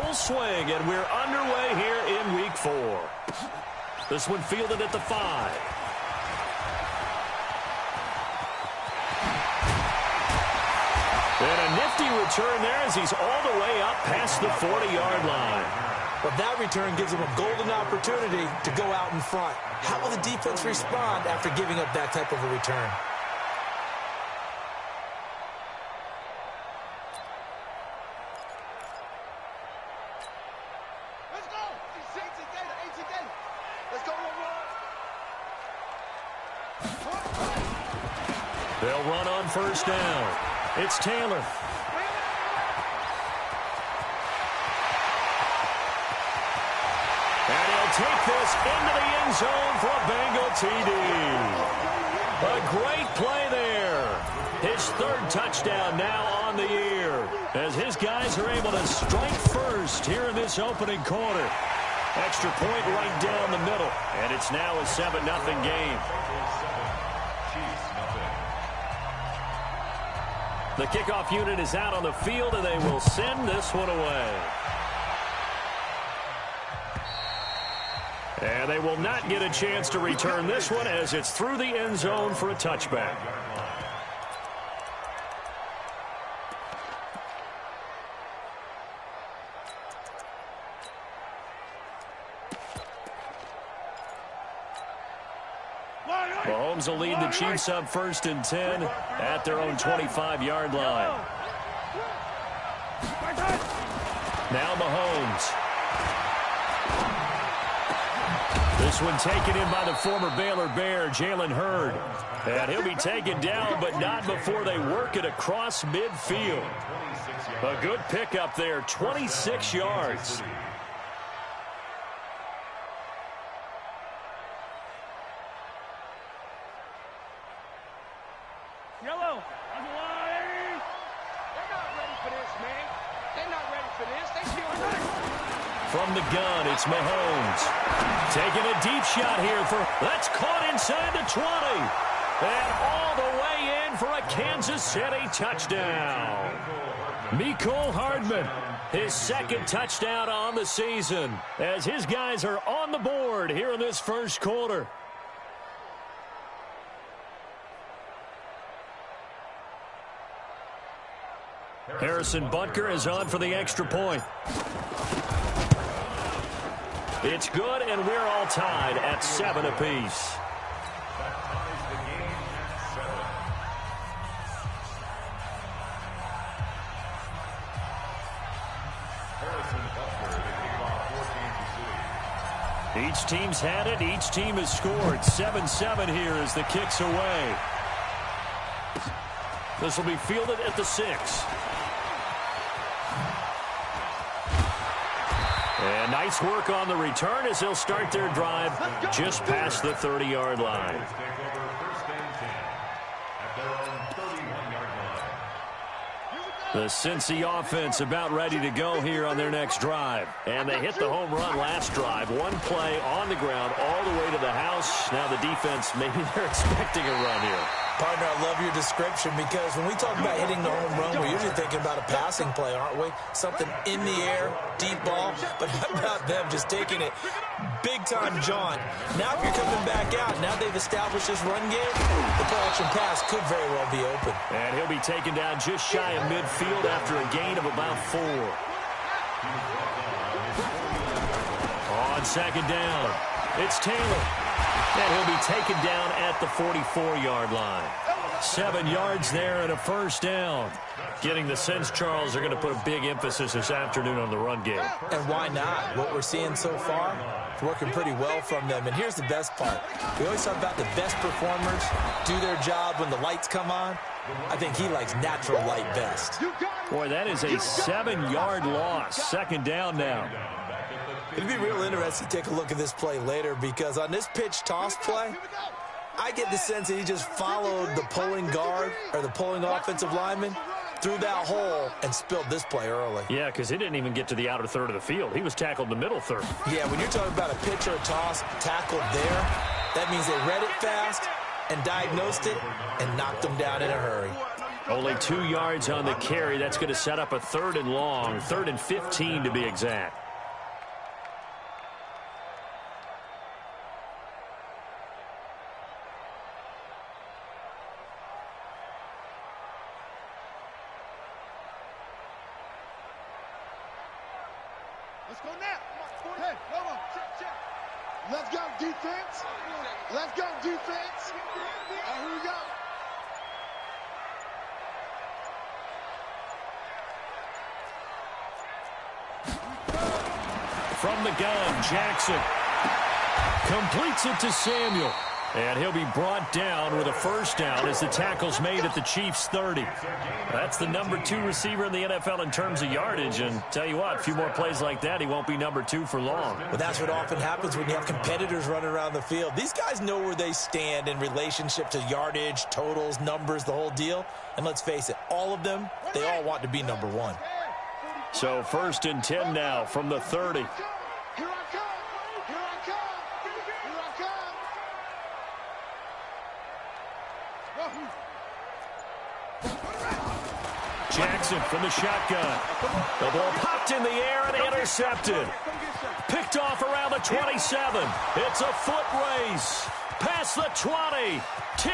full swing, and we're underway here in Week 4. This one fielded at the 5. And a nifty return there as he's all the way up past the 40-yard line. Well, that return gives him a golden opportunity to go out in front. How will the defense respond after giving up that type of a return? They'll run on first down. It's Taylor. And he'll take this into the end zone for a Bengal TD. A great play there. His third touchdown now on the year, as his guys are able to strike first here in this opening quarter. Extra point right down the middle, and it's now a 7-0 game. The kickoff unit is out on the field, and they will send this one away. And they will not get a chance to return this one as it's through the end zone for a touchback. Mahomes will lead the Chiefs up 1st and 10 at their own 25-yard line. Now Mahomes. This one taken in by the former Baylor Bear, Jalen Hurd. And he'll be taken down, but not before they work it across midfield. A good pickup there, 26 yards. Yellow, on the line. They're not ready for this, man. They're not ready for this. They feel ready. From the gun, it's Mahomes. Taking a deep shot here for, that's caught inside the 20. And all the way in for a Kansas City touchdown. Mecole Hardman, his second touchdown on the season, as his guys are on the board here in this first quarter. Harrison Butker is on for the extra point. It's good, and we're all tied at 7 apiece. Each team's had it. Each team has scored. 7-7 here as the kick's away. This will be fielded at the 6. And nice work on the return as they'll start their drive just past the 30-yard line. The Cincy offense about ready to go here on their next drive. And they hit the home run last drive. One play on the ground all the way to the house. Now the defense, maybe they're expecting a run here. Partner, I love your description, because when we talk about hitting the home run, we're usually thinking about a passing play, aren't we? Something in the air, deep ball. But how about them just taking it big-time jaunt? Now if you're coming back out, now they've established this run game, the play-action pass could very well be open. And he'll be taken down just shy of midfield after a gain of about 4. On second down, it's Taylor. And he'll be taken down at the 44-yard line. 7 yards there and a first down. Getting the sense, Charles, are going to put a big emphasis this afternoon on the run game. And why not? What we're seeing so far, it's working pretty well from them. And here's the best part. We always talk about the best performers do their job when the lights come on. I think he likes natural light best. Boy, that is a 7-yard loss. Second down now. It'd be real interesting to take a look at this play later, because on this pitch toss play, I get the sense that he just followed the pulling guard or the pulling offensive lineman through that hole and spilled this play early. Yeah, because he didn't even get to the outer third of the field. He was tackled in the middle third. Yeah, when you're talking about a pitch or a toss tackled there, that means they read it fast and diagnosed it and knocked them down in a hurry. Only 2 yards on the carry. That's going to set up a 3rd and long, 3rd and 15 to be exact. Let's go now. Hey, come on. Check. Let's go, defense. Let's go, defense. Here we go. From the gun, Jackson completes it to Samuel. And he'll be brought down with a 1st down as the tackle's made at the Chiefs' 30. That's the number 2 receiver in the NFL in terms of yardage. And tell you what, a few more plays like that, he won't be number 2 for long. But that's what often happens when you have competitors running around the field. These guys know where they stand in relationship to yardage, totals, numbers, the whole deal. And let's face it, all of them, they all want to be number 1. So 1st and 10 now from the 30. Here I come. Here I come. Here I come. Jackson from the shotgun. The ball popped in the air and intercepted. Picked off around the 27. It's a foot race. Past the 20. 10.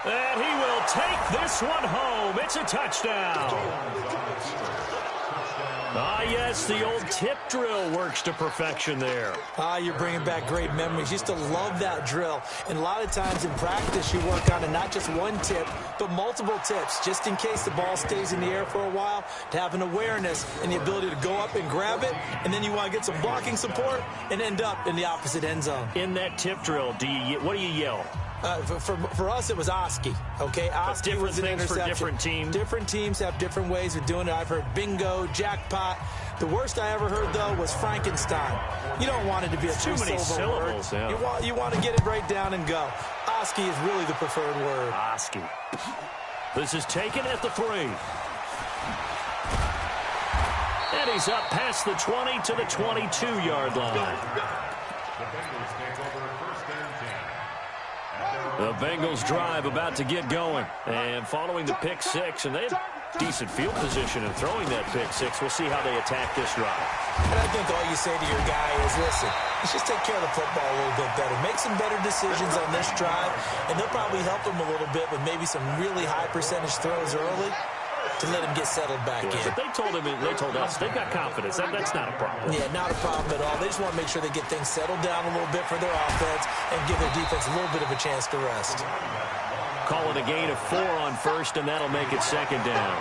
And he will take this one home. It's a touchdown. Ah, yes, the old tip drill works to perfection there. You're bringing back great memories. Used to love that drill. And a lot of times in practice, you work on it, not just one tip, but multiple tips, just in case the ball stays in the air for a while, to have an awareness and the ability to go up and grab it, and then you want to get some blocking support and end up in the opposite end zone. In that tip drill, what do you yell? For us, it was Oski. Okay, Oski was an interception. For different teams. Different teams have different ways of doing it. I've heard bingo, jackpot. The worst I ever heard, though, was Frankenstein. You don't want it to be a too many syllables. Word. Yeah. You want to get it right down and go. Oski is really the preferred word. Oski. This is taken at the 3. And he's up past the 20 to the 22-yard line. The Bengals drive about to get going. And following the pick 6, and they have decent field position in throwing that pick 6. We'll see how they attack this drive. And I think all you say to your guy is, listen, let's just take care of the football a little bit better. Make some better decisions on this drive, and they'll probably help him a little bit with maybe some really high percentage throws early to let him get settled back in. But they told us they've got confidence. That's not a problem. Yeah, not a problem at all. They just want to make sure they get things settled down a little bit for their offense and give their defense a little bit of a chance to rest. Call it a gain of 4 on 1st, and that'll make it 2nd down.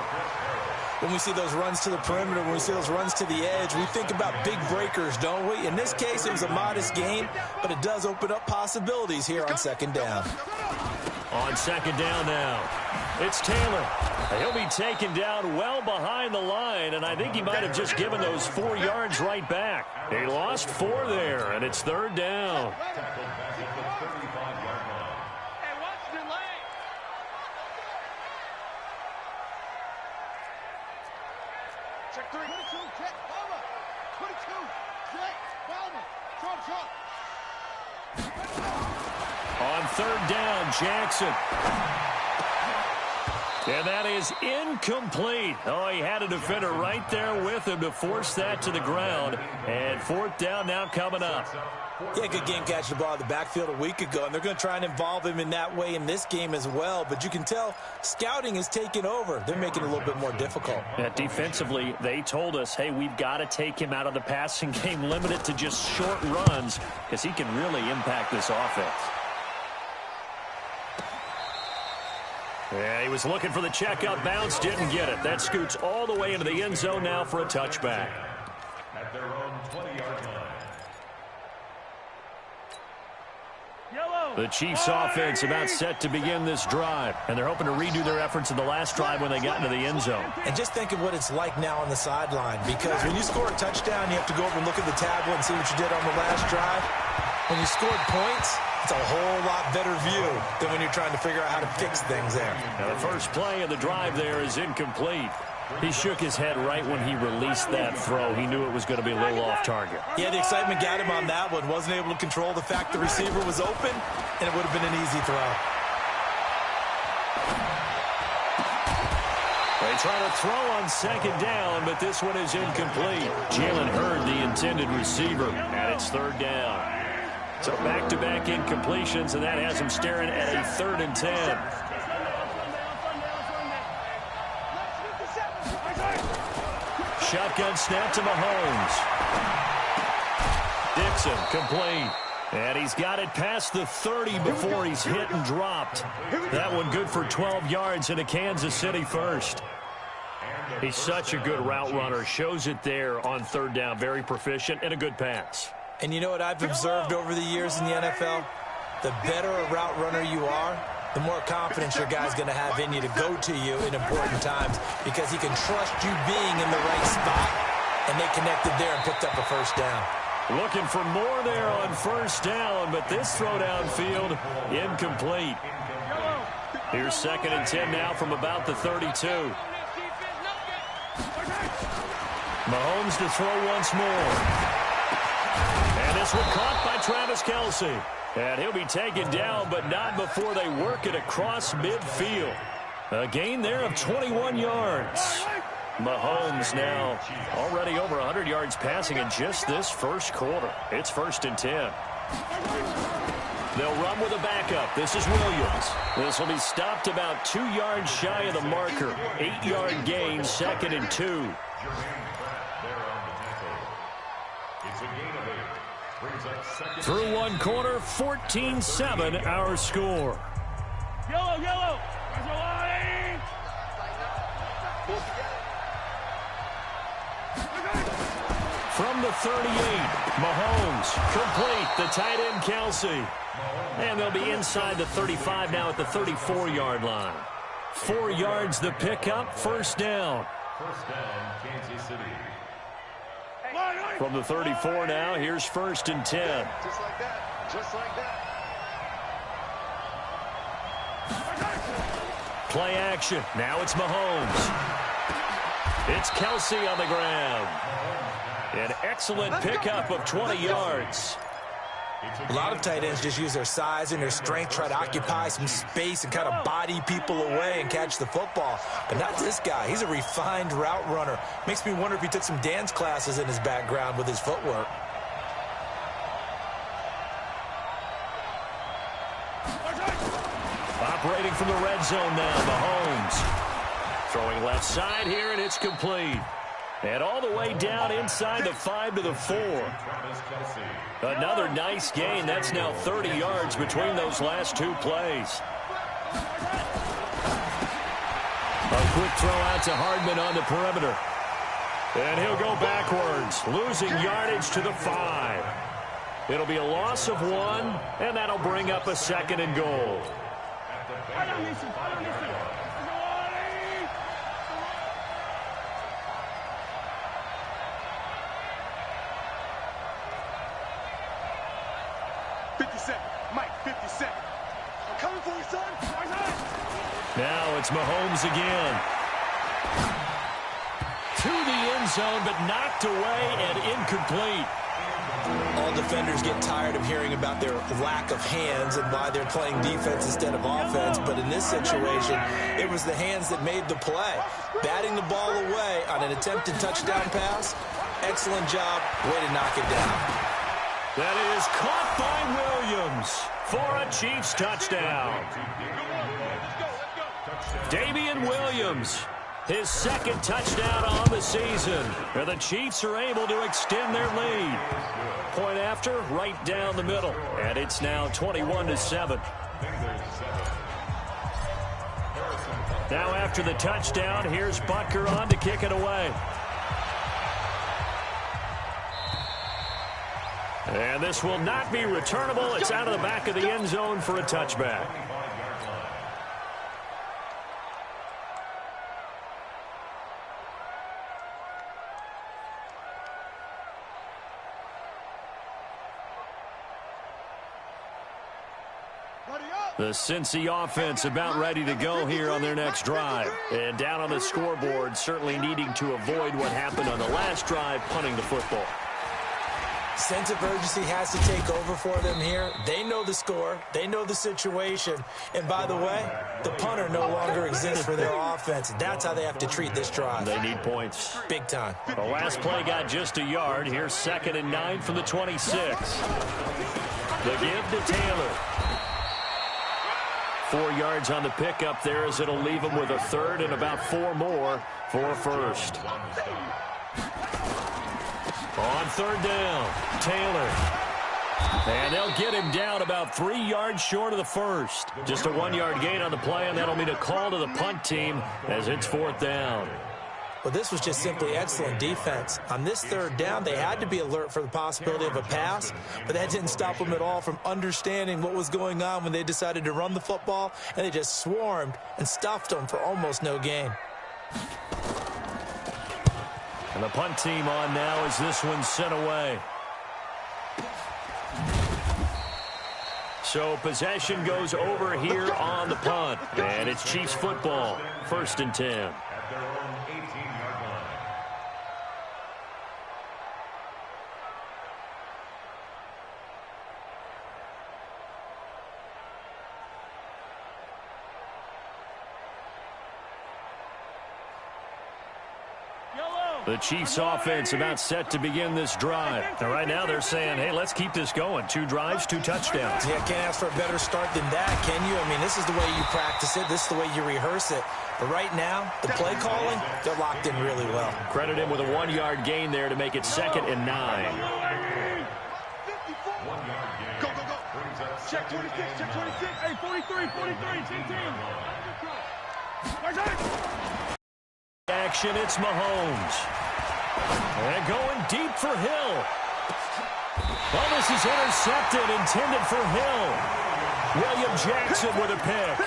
When we see those runs to the perimeter, when we see those runs to the edge, we think about big breakers, don't we? In this case, it was a modest gain, but it does open up possibilities here on 2nd down. On 2nd down now, it's Taylor. He'll be taken down well behind the line, and I think he might have just given those 4 yards right back. He lost 4 there, and it's 3rd down. Check 3. 22, check. Palmer. 22, check. Palmer. On 3rd down, Jackson. And that is incomplete. Oh, he had a defender right there with him to force that to the ground. And 4th down now coming up. Yeah, good game catching the ball in the backfield a week ago, and they're going to try and involve him in that way in this game as well. But you can tell scouting is taking over. They're making it a little bit more difficult. Yeah, defensively, they told us, hey, we've got to take him out of the passing game, limit it to just short runs, because he can really impact this offense. Yeah, he was looking for the checkout bounce, didn't get it. That scoots all the way into the end zone now for a touchback. At their own 20-yard line. The Chiefs offense about set to begin this drive, and they're hoping to redo their efforts in the last drive when they got into the end zone. And just think of what it's like now on the sideline, because when you score a touchdown, you have to go over and look at the tablet and see what you did on the last drive. When you scored points, it's a whole lot better view than when you're trying to figure out how to fix things there. Now the first play of the drive there is incomplete. He shook his head right when he released that throw. He knew it was going to be a little off target. Yeah, the excitement got him on that one. Wasn't able to control the fact the receiver was open, and it would have been an easy throw. try to throw on second down, but this one is incomplete. Jalen Hurd, the intended receiver, and it's third down. So back-to-back incompletions, and that has him staring at a 3rd and 10. Shotgun snap to Mahomes. Dixon complete. And he's got it past the 30 before he's hit and dropped. That one good for 12 yards and a Kansas City first. He's such a good route runner. Shows it there on 3rd down. Very proficient and a good pass. And you know what I've observed over the years in the NFL? The better a route runner you are, the more confidence your guy's going to have in you to go to you in important times because he can trust you being in the right spot, and they connected there and picked up a first down. Looking for more there on 1st down, but this throw downfield incomplete. Here's 2nd and 10 now from about the 32. Mahomes to throw once more. And this one caught by Travis Kelce. And he'll be taken down, but not before they work it across midfield. A gain there of 21 yards. Mahomes now already over 100 yards passing in just this first quarter. It's 1st and 10. They'll run with a backup. This is Williams. This will be stopped about 2 yards shy of the marker. 8-yard gain, 2nd and 2. Through one quarter, 14-7 our score. Yellow. From the 38, Mahomes complete. The tight end Kelce. And they'll be inside the 35 now at the 34-yard line. 4 yards the pickup, 1st down. First down, Kansas City. From the 34 now, here's 1st and 10. Just like that. Just like that. Play action. Now it's Mahomes. It's Kelce on the ground. An excellent pickup of 20 yards. A lot of tight ends just use their size and their strength, try to occupy some space and kind of body people away and catch the football. But not this guy. He's a refined route runner. Makes me wonder if he took some dance classes in his background with his footwork. Operating from the red zone now, Mahomes. Throwing left side here, and it's complete. And all the way down inside the 5 to the 4. Another nice gain. That's now 30 yards between those last 2 plays. A quick throw out to Hardman on the perimeter. And he'll go backwards, losing yardage to the 5. It'll be a loss of 1, and that'll bring up a 2nd and goal. Now it's Mahomes again. To the end zone, but knocked away and incomplete. All defenders get tired of hearing about their lack of hands and why they're playing defense instead of offense. But in this situation, it was the hands that made the play. Batting the ball away on an attempted touchdown pass. Excellent job. Way to knock it down. That is caught by Williams for a Chiefs touchdown. Damian Williams, his 2nd touchdown on the season. And the Chiefs are able to extend their lead. Point after, right down the middle. And it's now 21-7. Now after the touchdown, here's Butker on to kick it away. And this will not be returnable. It's out of the back of the end zone for a touchback. The Cincy offense about ready to go here on their next drive. And down on the scoreboard, certainly needing to avoid what happened on the last drive, punting the football. Sense of urgency has to take over for them here. They know the score. They know the situation. And by the way, the punter no longer exists for their offense. That's how they have to treat this drive. They need points. Big time. The last play got just a yard. Here's 2nd and 9 from the 26. The give to Taylor. 4 yards on the pickup there as it'll leave him with a 3rd and about 4 more for a 1st. On 3rd down, Taylor. And they'll get him down about 3 yards short of the 1st. Just a 1-yard gain on the play, and that'll mean a call to the punt team as it's 4th down. Well, this was just simply excellent defense. On this 3rd down, they had to be alert for the possibility of a pass, but that didn't stop them at all from understanding what was going on when they decided to run the football, and they just swarmed and stuffed them for almost no gain. And the punt team on now as this one's sent away. So possession goes over here on the punt. And it's Chiefs football. 1st and 10. At their own 18-yard line. The Chiefs offense about set to begin this drive. And right now they're saying, hey, let's keep this going. 2 drives, 2 touchdowns. Yeah, can't ask for a better start than that, can you? I mean, this is the way you practice it. This is the way you rehearse it. But right now, the play calling, they're locked in really well. Credit him with a 1-yard gain there to make it 2nd and 9. 1 yard gain. Go, go, go. Check 26, check 26. Hey, 43, 43, 10. Action, it's Mahomes. And going deep for Hill. Well, this is intercepted, intended for Hill. William Jackson with a pick.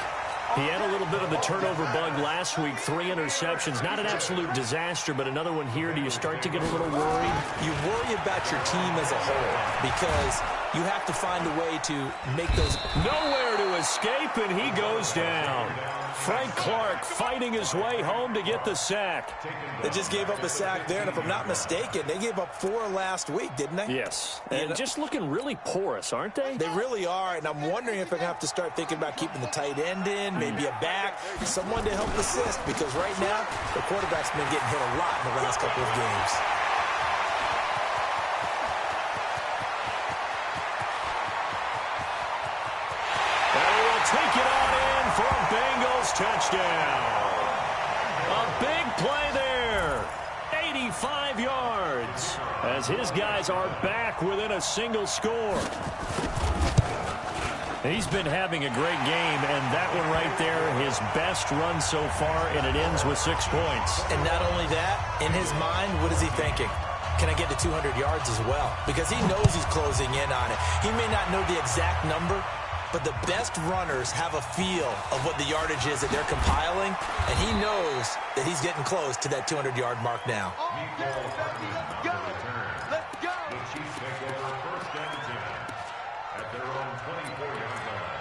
He had a little bit of the turnover bug last week. 3 interceptions. Not an absolute disaster, but another one here. Do you start to get a little worried? You worry about your team as a whole because you have to find a way to make those. Nowhere to escape, and he goes down. Frank Clark fighting his way home to get the sack. They just gave up a sack there, and if I'm not mistaken, they gave up 4 last week, didn't they? Yes, and just looking really porous, aren't they? They really are, and I'm wondering if they're going to have to start thinking about keeping the tight end in, maybe a back, someone to help assist, because right now, the quarterback's been getting hit a lot in the last couple of games. Take it on in for a Bengals touchdown. A big play there. 85 yards as his guys are back within a single score. He's been having a great game, and that one right there, his best run so far, and it ends with 6 points. And not only that, in his mind, what is he thinking? Can I get to 200 yards as well? Because he knows he's closing in on it. He may not know the exact number, but the best runners have a feel of what the yardage is that they're compiling, and he knows that he's getting close to that 200-yard mark now. Let's go. Let's go. The Chiefs take over 1st and 10 at their own 24-yard line.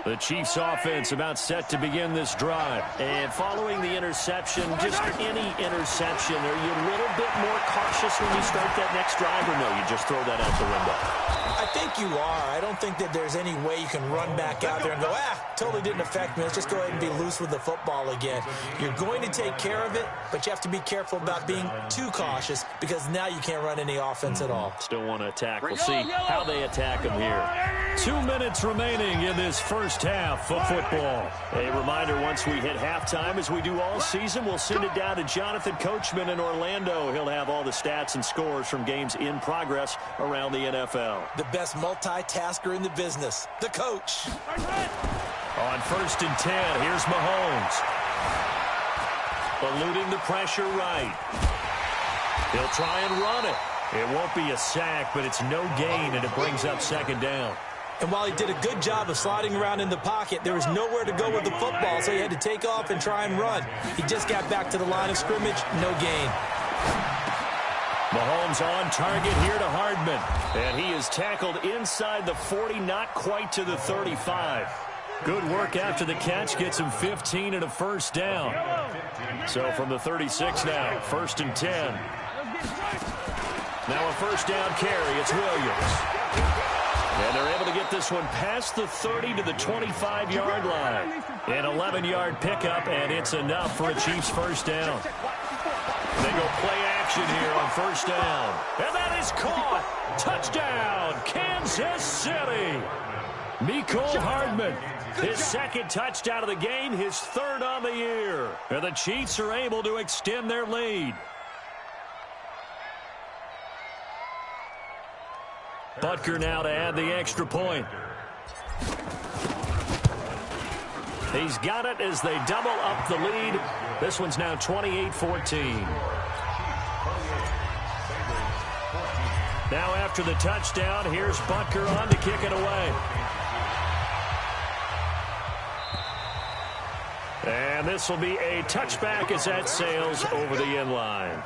The Chiefs offense about set to begin this drive. And following the interception, just any interception, are you a little bit more cautious when you start that next drive, or no, you just throw that out the window? I think you are. I don't think that there's any way you can run back out there and go, totally didn't affect me. Let's just go ahead and be loose with the football again. You're going to take care of it, but you have to be careful about being too cautious because now you can't run any offense at all. Still want to attack. We'll see how they attack him here. 2 minutes remaining in this first half of football. A reminder, once we hit halftime, as we do all season, we'll send it down to Jonathan Coachman in Orlando. He'll have all the stats and scores from games in progress around the NFL. The best multitasker in the business, the coach. On 1st and 10, here's Mahomes. Eluding the pressure right. He'll try and run it. It won't be a sack, but it's no gain, and it brings up 2nd down. And while he did a good job of sliding around in the pocket, there was nowhere to go with the football, so he had to take off and try and run. He just got back to the line of scrimmage, no gain. Mahomes on target here to Hardman. And he is tackled inside the 40, not quite to the 35. Good work after the catch. Gets him 15 and a first down. So from the 36 now, 1st and 10. Now a first down carry. It's Williams. And they're able to get this one past the 30 to the 25-yard line. An 11-yard pickup, and it's enough for a Chiefs first down. They go play action here on first down. And that is caught. Touchdown, Kansas City. Mecole Hardman, his second touchdown of the game, his third on the year. And the Chiefs are able to extend their lead. Butker now to add the extra point. He's got it as they double up the lead. This one's now 28-14. Now after the touchdown, here's Butker on to kick it away. And this will be a touchback as that sails over the end line.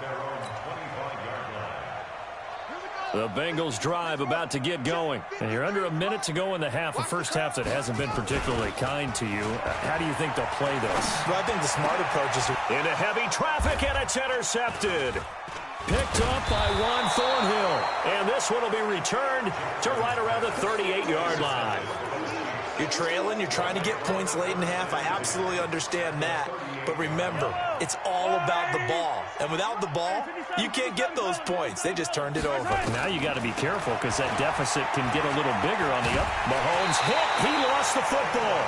The Bengals drive about to get going. And you're under a minute to go in the half, a first half that hasn't been particularly kind to you. How do you think they'll play this? Well, I think the smart approach is into heavy traffic, and it's intercepted. Picked up by Juan Thornhill. And this one will be returned to right around the 38-yard line. You're trailing, you're trying to get points late in half. I absolutely understand that. But remember, it's all about the ball. And without the ball, you can't get those points. They just turned it over. Now you got to be careful because that deficit can get a little bigger on the up. Mahomes hit. He lost the football.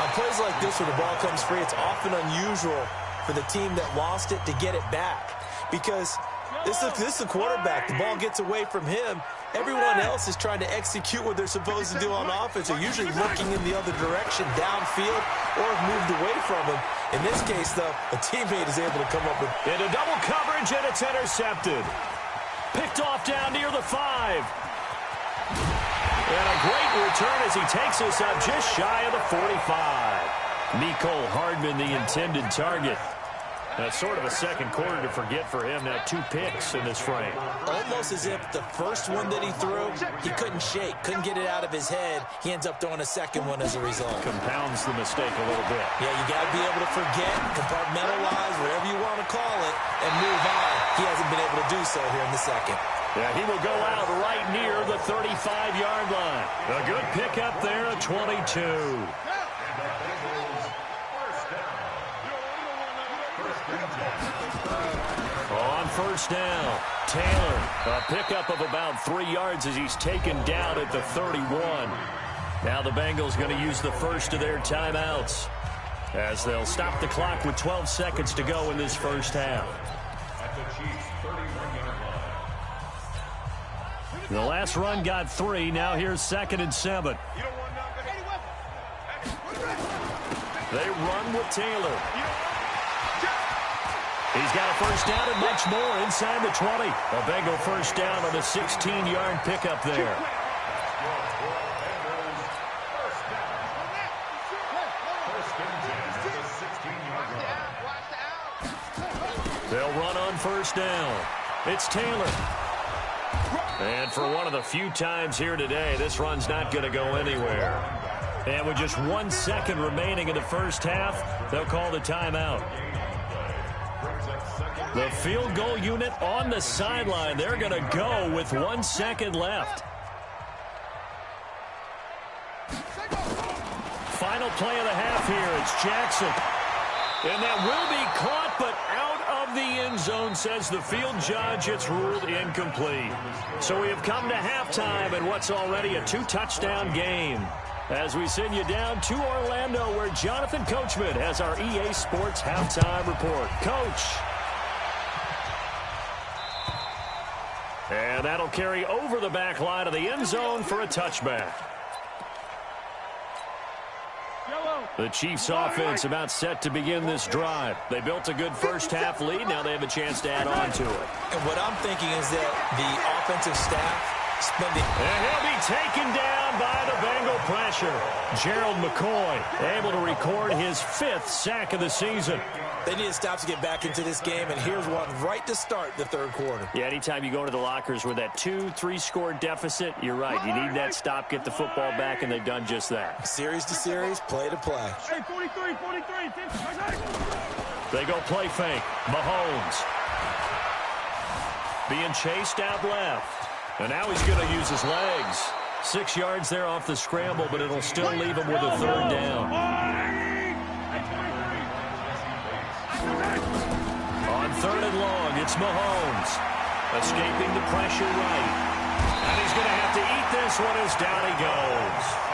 On plays like this where the ball comes free, it's often unusual for the team that lost it to get it back. Because this is the quarterback. The ball gets away from him. Everyone else is trying to execute what they're supposed to do on offense. They're usually looking in the other direction, downfield, or have moved away from him. In this case, though, a teammate is able to come up with... Into double coverage, and it's intercepted. Picked off down near the 5. And a great return as he takes us up just shy of the 45. Mecole Hardman, the intended target. That's sort of a second quarter to forget for him. Now 2 picks in this frame. Almost as if the first one that he threw, he couldn't shake, couldn't get it out of his head. He ends up throwing a second one as a result. Compounds the mistake a little bit. Yeah, you got to be able to forget, compartmentalize, whatever you want to call it, and move on. He hasn't been able to do so here in the second. Yeah, he will go out right near the 35-yard line. A good pickup there at 22. On first down, Taylor, a pickup of about 3 yards as he's taken down at the 31. Now the Bengals going to use the first of their timeouts as they'll stop the clock with 12 seconds to go in this first half. The last run got 3. Now here's 2nd and 7. They run with Taylor. He's got a first down and much more inside the 20. A Bengal first down on a 16-yard pickup there. They'll run on first down. It's Taylor. And for one of the few times here today, this run's not going to go anywhere. And with just 1 second remaining in the first half, they'll call the timeout. The field goal unit on the sideline. They're going to go with 1 second left. Final play of the half here. It's Jackson. And that will be caught, but out of the end zone, says the field judge. It's ruled incomplete. So we have come to halftime in what's already a 2-touchdown game. As we send you down to Orlando, where Jonathan Coachman has our EA Sports halftime report. Coach. And that'll carry over the back line of the end zone for a touchback. The Chiefs offense about set to begin this drive. They built a good first half lead. Now they have a chance to add on to it. And what I'm thinking is that the offensive staff Spending. And he'll be taken down by the Bengal pressure. Gerald McCoy able to record his 5th sack of the season. They need to stop to get back into this game, and here's one right to start the third quarter. Yeah, anytime you go to the lockers with that 2-3 score deficit, you're right. You need that stop, get the football back, and they've done just that. Series to series, play to play. Hey, 43, 43, 50. They go play fake. Mahomes being chased out left. And now he's going to use his legs. 6 yards there off the scramble, but it'll still leave him with a 3rd down. On 3rd and long, it's Mahomes. Escaping the pressure right. And he's going to have to eat this one as down he goes.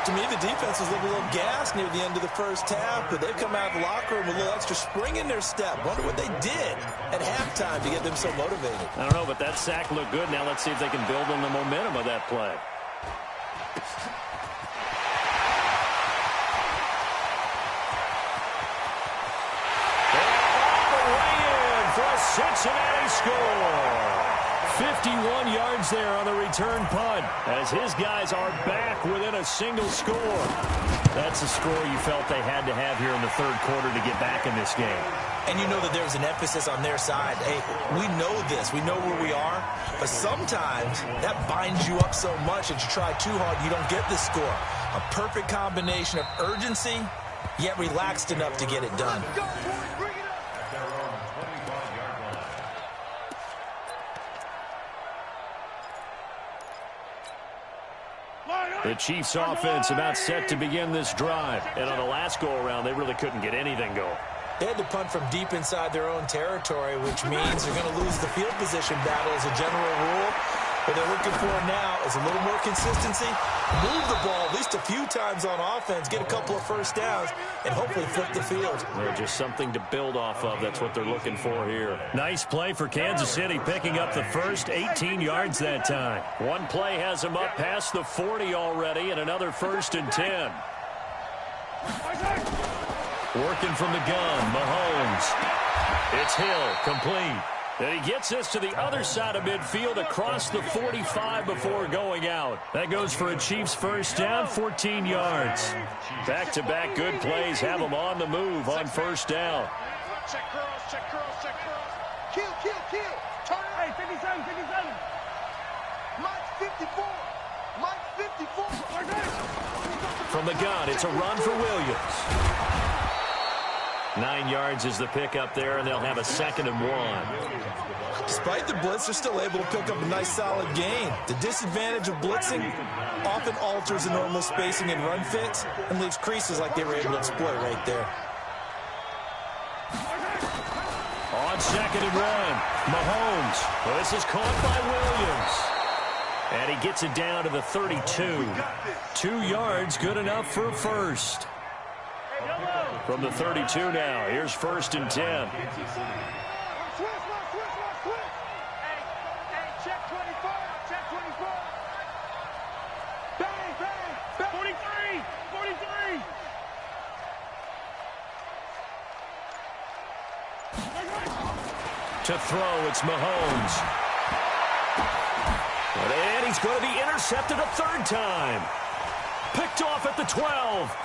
To me, the defense was a little gassed near the end of the first half, but they've come out of the locker room with a little extra spring in their step. Wonder what they did at halftime to get them so motivated. I don't know, but that sack looked good. Now let's see if they can build on the momentum of that play. Cincinnati score. 51 yards there on the return punt as his guys are back within a single score. That's a score you felt they had to have here in the third quarter to get back in this game. And you know that there's an emphasis on their side. Hey, we know this. We know where we are. But sometimes that binds you up so much that you try too hard, you don't get this score. A perfect combination of urgency, yet relaxed enough to get it done. The Chiefs offense about set to begin this drive. And on the last go-around, they really couldn't get anything going. They had to punt from deep inside their own territory, which means they're going to lose the field position battle as a general rule. What they're looking for now is a little more consistency, move the ball at least a few times on offense, get a couple of first downs, and hopefully flip the field. Well, just something to build off of. That's what they're looking for here. Nice play for Kansas City, picking up the first 18 yards that time. One play has them up past the 40 already, and another 1st and 10. Working from the gun, Mahomes. It's Hill, complete. And he gets this to the other side of midfield across the 45 before going out. That goes for a Chiefs first down, 14 yards. Back-to-back good plays have them on the move on first down. Check curls, check curls, check curls. Kill, kill, kill. Turn it. Hey, 57, 57. Mike's 54. Mike's 54. From the gun, it's a run for Williams. 9 yards is the pickup there, and they'll have a 2nd and 1. Despite the blitz, they're still able to pick up a nice, solid gain. The disadvantage of blitzing often alters the normal spacing and run fits and leaves creases like they were able to exploit right there. On 2nd and 1, Mahomes. Well, this is caught by Williams. And he gets it down to the 32. 2 yards, good enough for a first. From the 32 now, here's 1st and 10. Check 24, check 24. Bang, bang, 43, 43. To throw, it's Mahomes. And he's going to be intercepted a 3rd time. Picked off at the 12.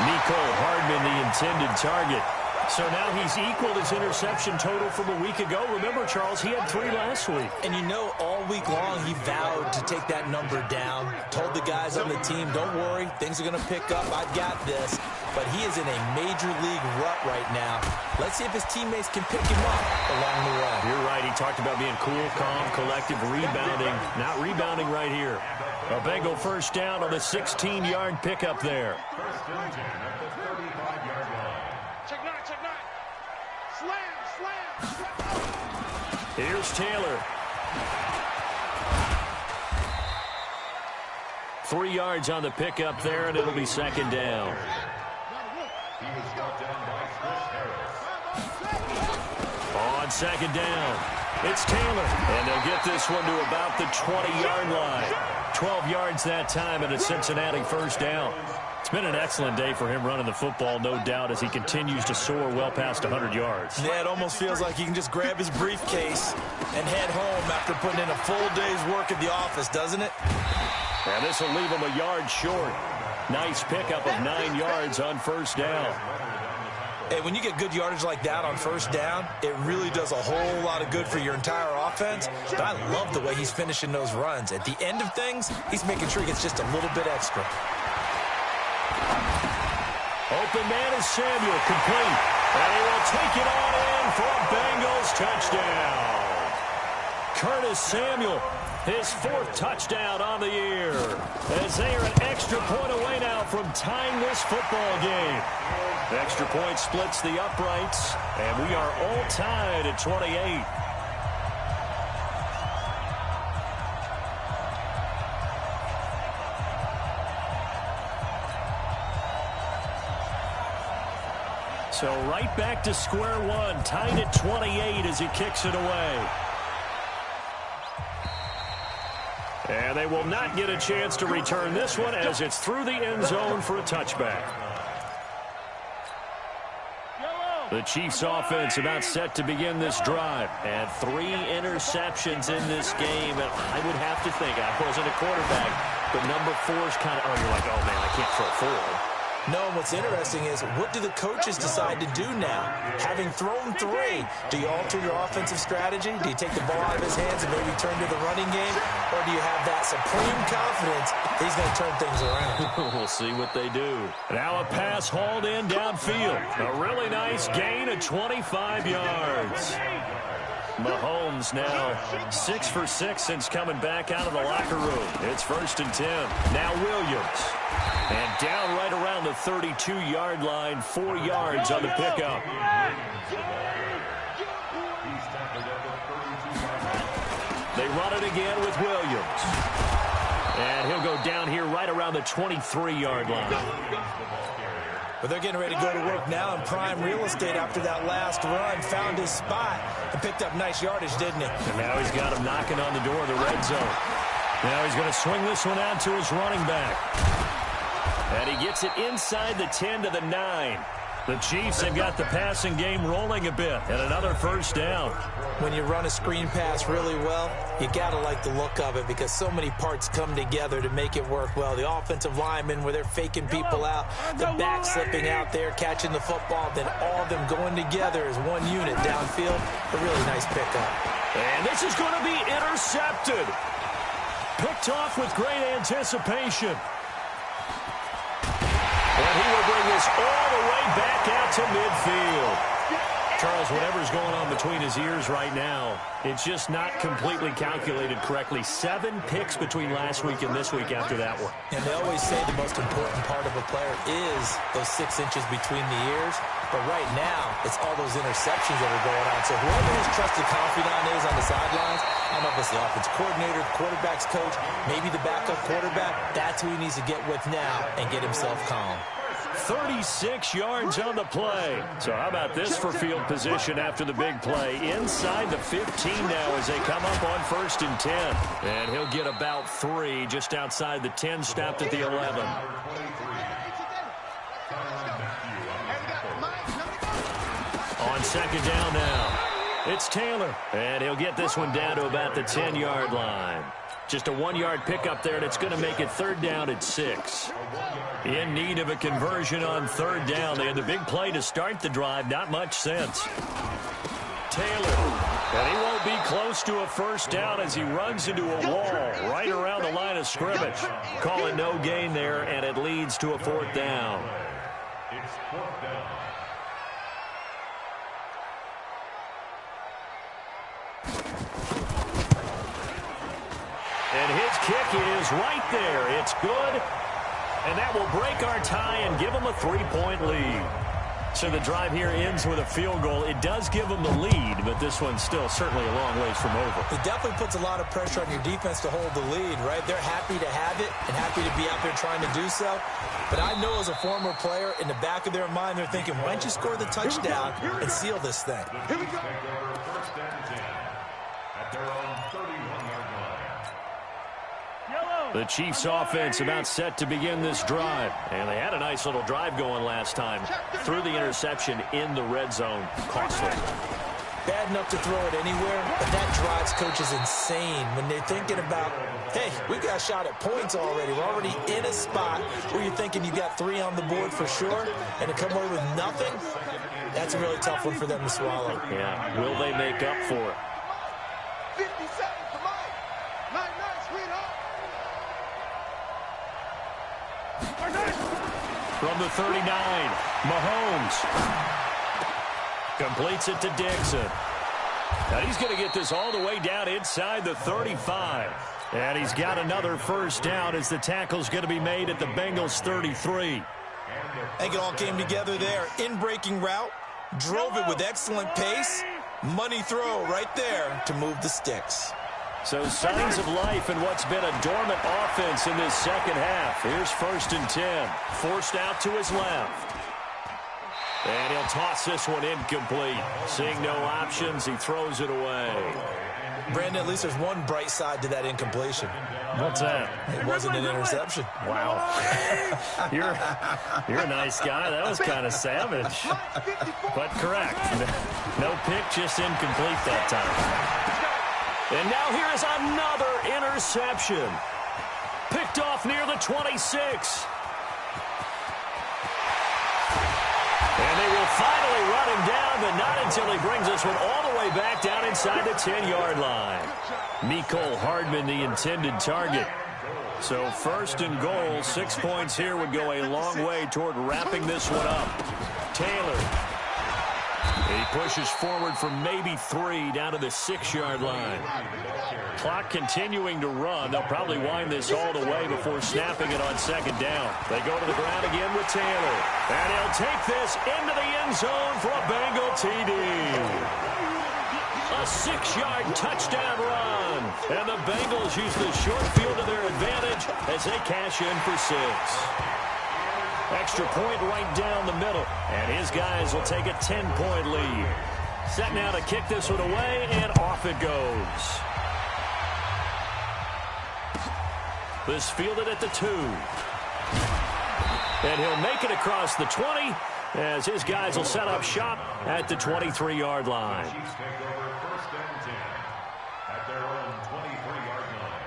Nicole Hardman, the intended target. So now he's equaled his interception total from a week ago. Remember, Charles, he had 3 last week. And you know, all week long he vowed to take that number down. Told the guys on the team, don't worry, things are going to pick up. I've got this. But he is in a major league rut right now. Let's see if his teammates can pick him up along the way. You're right. He talked about being cool, calm, collective, rebounding. Not rebounding right here. A Bengal first down on the 16-yard pickup there. First and 10 at the 35-yard line. Check 9, check 9. Slam, slam. Here's Taylor. 3 yards on the pickup there, and it'll be 2nd down. He was brought down by Chris Harris. On 2nd down, it's Taylor. And they'll get this one to about the 20-yard line. 12 yards that time, and a Cincinnati first down. It's been an excellent day for him running the football, no doubt, as he continues to soar well past 100 yards. Yeah, it almost feels like he can just grab his briefcase and head home after putting in a full day's work at the office, doesn't it? And this will leave him a yard short. Nice pickup of 9 yards on first down. Hey, when you get good yardage like that on first down, it really does a whole lot of good for your entire offense. But I love the way he's finishing those runs. At the end of things, he's making sure he gets just a little bit extra. Open man is Samuel, complete. And he will take it on in for a Bengals touchdown. Curtis Samuel, his 4th touchdown on the year. As they are an extra point away now from tying this football game. The extra point splits the uprights, and we are all tied at 28. So right back to square one, tied at 28 as he kicks it away. And they will not get a chance to return this one as it's through the end zone for a touchback. The Chiefs offense about set to begin this drive. And 3 interceptions in this game. And I would have to think, I wasn't a quarterback, but number 4 is kind of, you're like, oh man, I can't throw 4. No, what's interesting is, what do the coaches decide to do now? Having thrown 3, do you alter your offensive strategy? Do you take the ball out of his hands and maybe turn to the running game? Or do you have that supreme confidence he's going to turn things around? We'll see what they do. Now a pass hauled in downfield. A really nice gain of 25 yards. Mahomes now 6 for 6 since coming back out of the locker room. It's 1st and 10. Now Williams. And down right around the 32-yard line, 4 yards on the pickup. They run it again with Williams. And he'll go down here right around the 23-yard line. But they're getting ready to go to work now in prime real estate after that last run. Found his spot and picked up nice yardage, didn't he? And now he's got him knocking on the door of the red zone. Now he's going to swing this one out to his running back. And he gets it inside the 10 to the 9. The Chiefs have got the passing game rolling a bit. And another first down. When you run a screen pass really well, you got to like the look of it because so many parts come together to make it work well. The offensive linemen, where they're faking people out, the back slipping out there, catching the football, then all of them going together as one unit downfield. A really nice pickup. And this is going to be intercepted. Picked off with great anticipation. And he will bring this all the way back out to midfield. Charles, whatever's going on between his ears right now, it's just not completely calculated correctly. 7 picks between last week and this week after that one. And they always say the most important part of a player is those 6 inches between the ears. But right now, it's all those interceptions that are going on. So whoever his trusted confidant is on the sidelines, I don't know if it's the offense coordinator, the quarterback's coach, maybe the backup quarterback, that's who he needs to get with now and get himself calm. 36 yards on the play. So how about this for field position after the big play? Inside the 15 now as they come up on 1st and 10. And he'll get about 3 just outside the 10, stopped at the 11. On 2nd down now, it's Taylor. And he'll get this one down to about the 10-yard line. Just a 1-yard pickup there, and it's going to make it 3rd down at 6. In need of a conversion on 3rd down. They had the big play to start the drive. Not much sense. Taylor. And he won't be close to a first down as he runs into a wall right around the line of scrimmage. Call it no gain there, and it leads to a 4th down. It's 4th down. And his kick is right there. It's good. And that will break our tie and give them a 3-point lead. So the drive here ends with a field goal. It does give them the lead, but this one's still certainly a long ways from over. It definitely puts a lot of pressure on your defense to hold the lead, right? They're happy to have it and happy to be out there trying to do so. But I know as a former player, in the back of their mind, they're thinking, why don't you score the touchdown and seal this thing? Here we go. First and 10 at their own 31-yard line. Yellow. The Chiefs offense about set to begin this drive. And they had a nice little drive going last time. Threw the interception in the red zone. Costly. Bad enough to throw it anywhere, but that drives coaches insane when they're thinking about, hey, we got a shot at points already. We're already in a spot where you're thinking you got 3 on the board for sure, and to come away with nothing, that's a really tough one for them to swallow. Yeah, will they make up for it? 50 seconds to Mike. Night, sweetheart. From the 39, Mahomes completes it to Dixon. Now he's going to get this all the way down inside the 35. And he's got another first down as the tackle's going to be made at the Bengals 33. I think it all came together there. In-breaking route, drove it with excellent pace. Money throw right there to move the sticks. So signs of life in what's been a dormant offense in this second half. Here's 1st and 10. Forced out to his left. And he'll toss this one incomplete. Seeing no options, he throws it away. Brandon, at least there's one bright side to that incompletion. What's that? It wasn't an interception. Wow. You're a nice guy. That was kind of savage. But correct. No pick, just incomplete that time. And now here is another interception. Picked off near the 26. And they will finally run him down, but not until he brings this one all the way back down inside the 10-yard line. Mecole Hardman, the intended target. So 1st and goal, 6 points here would go a long way toward wrapping this one up. Taylor. He pushes forward from maybe 3 down to the 6-yard line. Clock continuing to run. They'll probably wind this all the way before snapping it on 2nd down. They go to the ground again with Taylor. And he'll take this into the end zone for a Bengal TD. A 6-yard touchdown run. And the Bengals use the short field to their advantage as they cash in for 6. Extra point right down the middle. And his guys will take a 10-point lead. Set now to kick this one away, and off it goes. This fielded at the 2. And he'll make it across the 20 as his guys will set up shop at the 23-yard line. Chiefs take over 1st and 10 at their own 23-yard line.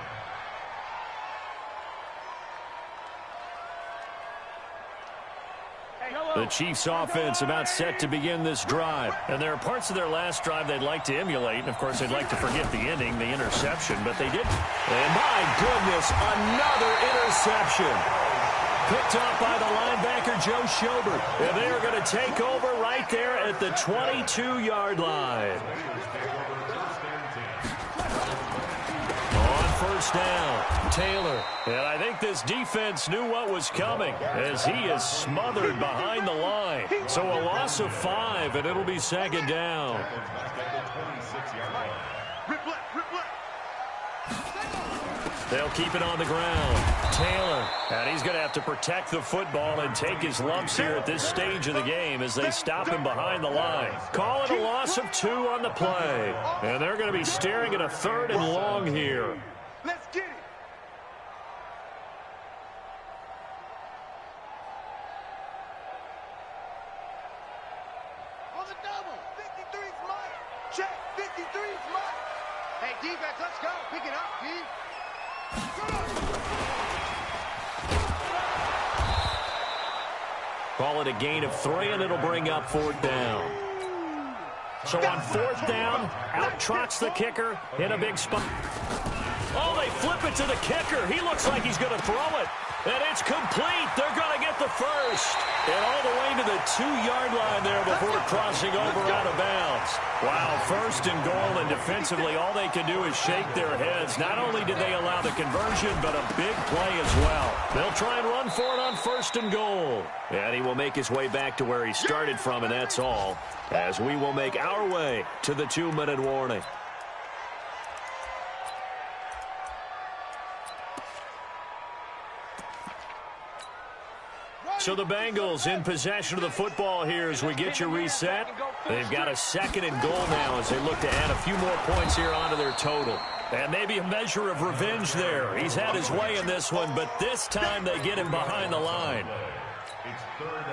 The Chiefs offense about set to begin this drive. And there are parts of their last drive they'd like to emulate. And, of course, they'd like to forget the ending, the interception, but they didn't. And, my goodness, another interception. Picked up by the linebacker, Joe Schobert. And they are going to take over right there at the 22-yard line. On 1st down, Taylor. And I think this defense knew what was coming as he is smothered behind the line. So a loss of 5, and it'll be 2nd down. They'll keep it on the ground. Taylor, and he's going to have to protect the football and take his lumps here at this stage of the game as they stop him behind the line. Call it a loss of 2 on the play. And they're going to be staring at a 3rd and long here. Let's get it. On the double. 53's Mike. Check. 53's Mike. Hey, defense, let's go. Pick it up, D. Call it a gain of 3, and it'll bring up 4th down. So on 4th down, out trots the kicker in a big spot. Oh, they flip it to the kicker. He looks like he's going to throw it. And it's complete. They're going to get the first. And all the way to the 2-yard line there before crossing over out of bounds. Wow, 1st and goal, and defensively all they can do is shake their heads. Not only did they allow the conversion, but a big play as well. They'll try and run for it on 1st and goal. And he will make his way back to where he started from, and that's all. As we will make our way to the 2-minute warning. So the Bengals in possession of the football here as we get you reset. They've got a 2nd and goal now as they look to add a few more points here onto their total. And maybe a measure of revenge there. He's had his way in this one, but this time they get him behind the line.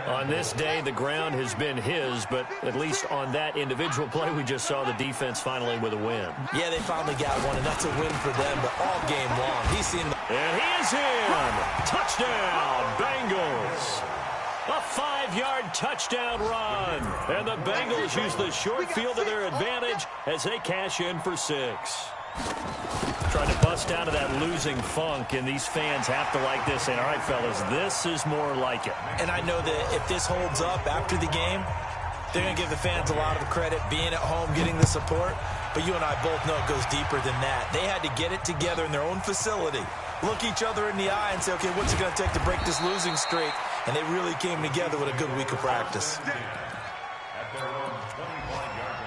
On this day, the ground has been his, but at least on that individual play, we just saw the defense finally with a win. Yeah, they finally got one, and that's a win for them, but all game long, he's seen them. And he is in. Touchdown, Bengals. A 5-yard touchdown run. And the Bengals use the short field to their advantage as they cash in for 6. Trying to bust out of that losing funk, and these fans have to like this. And all right, fellas, this is more like it. And I know that if this holds up after the game, they're going to give the fans a lot of credit being at home, getting the support. But you and I both know it goes deeper than that. They had to get it together in their own facility, look each other in the eye and say, okay, what's it going to take to break this losing streak? And they really came together with a good week of practice. At their own 25-yard line.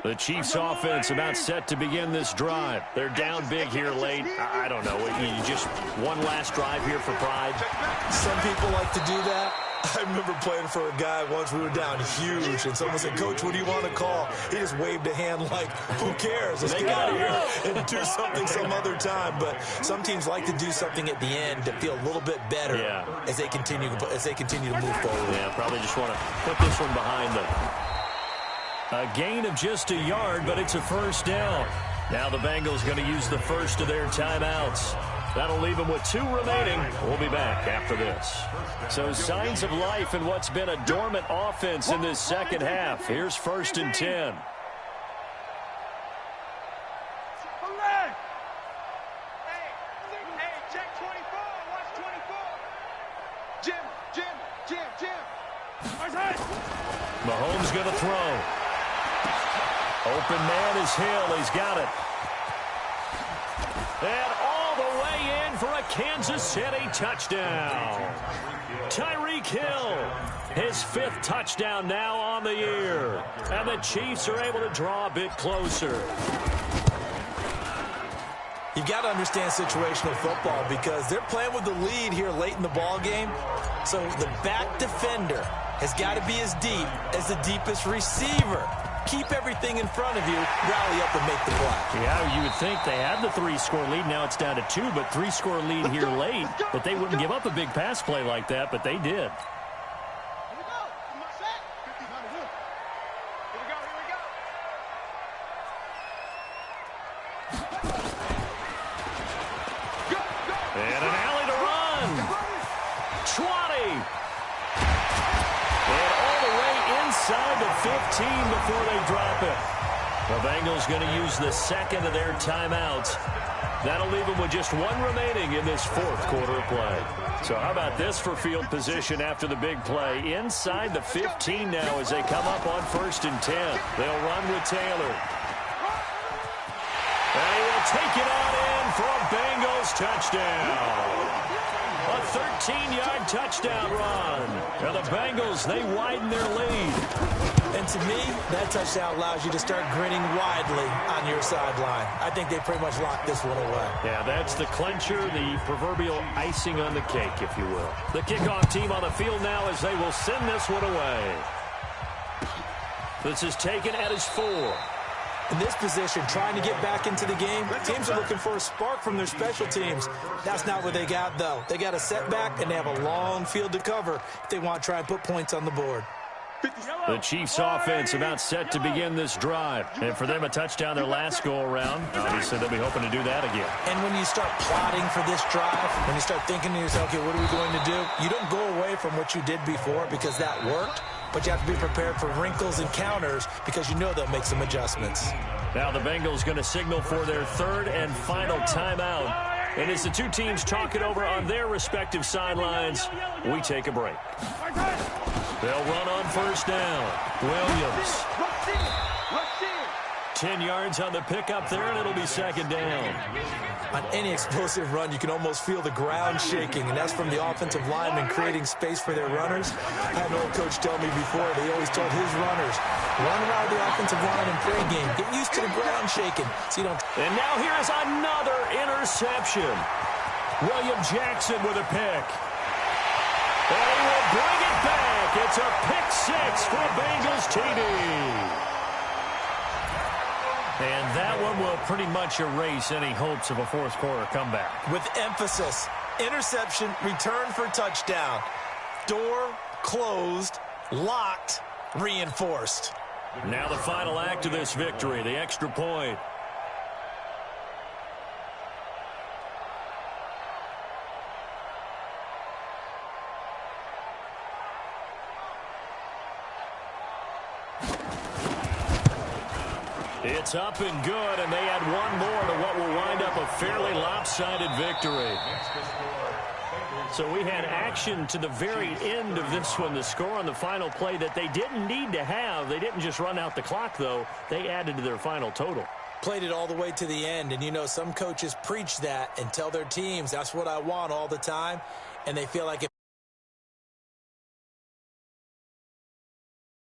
The Chiefs offense about set to begin this drive. They're down big here late. I don't know. You just one last drive here for pride. Some people like to do that. I remember playing for a guy once. We were down huge, and someone said, Coach, what do you want to call? He just waved a hand like, who cares? Let's get out of here and do something some other time. But some teams like to do something at the end to feel a little bit better as they continue to move forward. Yeah, probably just want to put this one behind them. A gain of just a yard, but it's a first down. Now the Bengals going to use the first of their timeouts. That'll leave them with 2 remaining. We'll be back after this. So signs of life in what's been a dormant offense in this second half. Here's 1st and 10. Hey, check 24. Watch 24. Jim. Mahomes going to throw. Open man is Hill. He's got it. And all the way in for a Kansas City touchdown. Tyreek Hill, his 5th touchdown now on the year. And the Chiefs are able to draw a bit closer. You've got to understand situational football because they're playing with the lead here late in the ball game. So the back defender has got to be as deep as the deepest receiver. Keep everything in front of you, rally up and make the play. Yeah, you would think they had the 3-score lead. Now it's down to 2, but 3-score lead here late. But they wouldn't give up a big pass play like that, but they did. And an alley to run. 20. And all the way inside the 15 before they drop it. The Bengals going to use the second of their timeouts. That'll leave them with just 1 remaining in this 4th quarter of play. So how about this for field position after the big play? Inside the 15 now as they come up on 1st and 10. They'll run with Taylor. And he will take it on in for a Bengals touchdown. A 13-yard touchdown run. Now the Bengals, they widen their lead. And to me, that touchdown allows you to start grinning widely on your sideline. I think they pretty much locked this one away. Yeah, that's the clincher, the proverbial icing on the cake, if you will. The kickoff team on the field now as they will send this one away. This is taken at his 4. In this position, trying to get back into the game, teams are looking for a spark from their special teams. That's not what they got, though. They got a setback, and they have a long field to cover if they want to try and put points on the board. The Chiefs offense about set to begin this drive. And for them, a touchdown their last go-around. Obviously, they'll be hoping to do that again. And when you start plotting for this drive, when you start thinking to yourself, okay, what are we going to do? You don't go away from what you did before because that worked, but you have to be prepared for wrinkles and counters because you know they'll make some adjustments. Now the Bengals going to signal for their 3rd and final timeout. And as the 2 teams talk it over on their respective sidelines, we take a break. They'll run on 1st down. Williams. 10 yards on the pickup there, and it'll be 2nd down. On any explosive run, you can almost feel the ground shaking, and that's from the offensive linemen creating space for their runners. I had an old coach tell me before, they always told his runners, run around the offensive line in pregame. Get used to the ground shaking so you don't. And now here is another interception. William Jackson with a pick. And he will bring it back. It's TD. And that one will pretty much erase any hopes of a fourth quarter comeback. With emphasis, interception, return for touchdown. Door closed, locked, reinforced. Now the final act of this victory, the extra point. It's up and good, and they add one more to what will wind up a fairly lopsided victory. So we had action to the very end of this one, the score on the final play that they didn't need to have. They didn't just run out the clock, though. They added to their final total. Played it all the way to the end, and you know some coaches preach that and tell their teams, that's what I want all the time, and they feel like